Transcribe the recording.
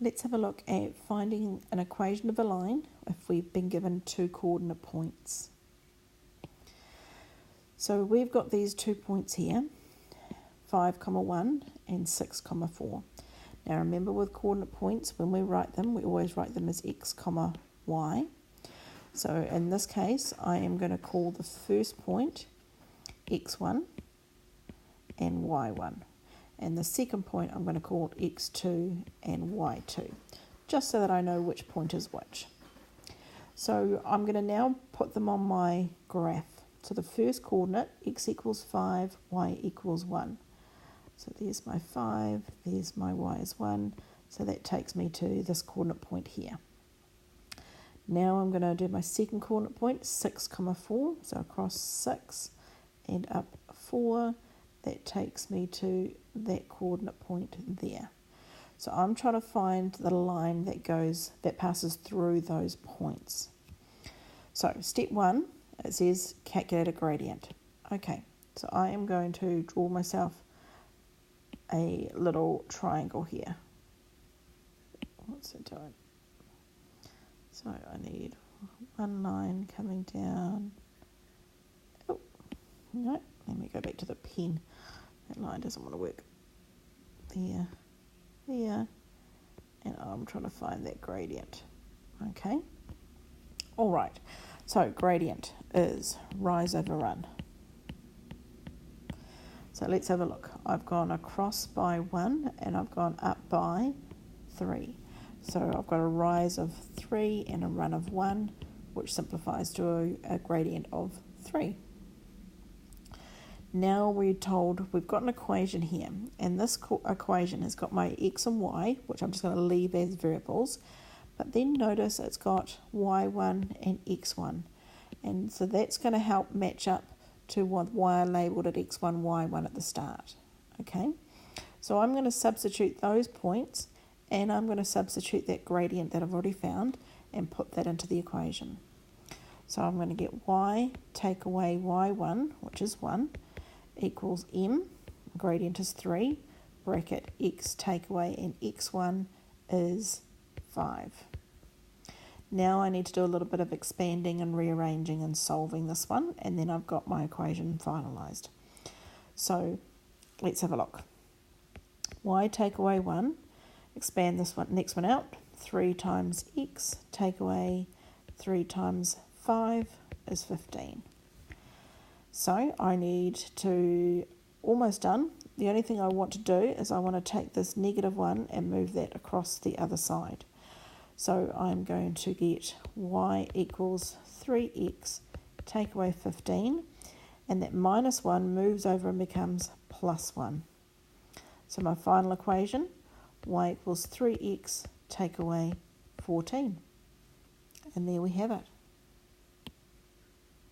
Let's have a look at finding an equation of a line if we've been given 2 coordinate points. So we've got these 2 points here, 5, 1 and 6, 4. Now remember, with coordinate points, when we write them, we always write them as x, y. So in this case, I am going to call the first point x1 and y1. And the second point I'm going to call x2 and y2, just so that I know which point is which. So I'm going to now put them on my graph. So the first coordinate, x equals 5, y equals 1. So there's my 5, there's my y is 1, so that takes me to this coordinate point here. Now I'm going to do my second coordinate point, 6, 4, so across 6 and up 4, that takes me to that coordinate point there. So I'm trying to find the line that passes through those points. So step 1, it says calculate a gradient. Okay, so I am going to draw myself a little triangle here. What's it doing? So I need one line coming down. Oh, no, let me go back to the pen. That line doesn't want to work. There, and I'm trying to find that gradient. Okay, all right, so gradient is rise over run. So let's have a look. I've gone across by 1 and I've gone up by 3. So I've got a rise of 3 and a run of 1, which simplifies to a gradient of 3. Now we're told we've got an equation here, and this equation has got my x and y, which I'm just going to leave as variables, but then notice it's got y1 and x1, and so that's going to help match up to what y I labelled at x1, y1 at the start. Okay, so I'm going to substitute those points, and I'm going to substitute that gradient that I've already found and put that into the equation. So I'm going to get y take away y1, which is 1, equals m, gradient is 3, bracket x take away, and x1 is 5. Now I need to do a little bit of expanding and rearranging and solving this one, and then I've got my equation finalised. So let's have a look. Y take away 1, expand this one, next one out, 3 times x take away 3 times 5 is 15. So I need to, almost done, the only thing I want to do is I want to take this -1 and move that across the other side. So I'm going to get y equals 3x take away 15, and that -1 moves over and becomes +1. So my final equation, y equals 3x take away 14. And there we have it.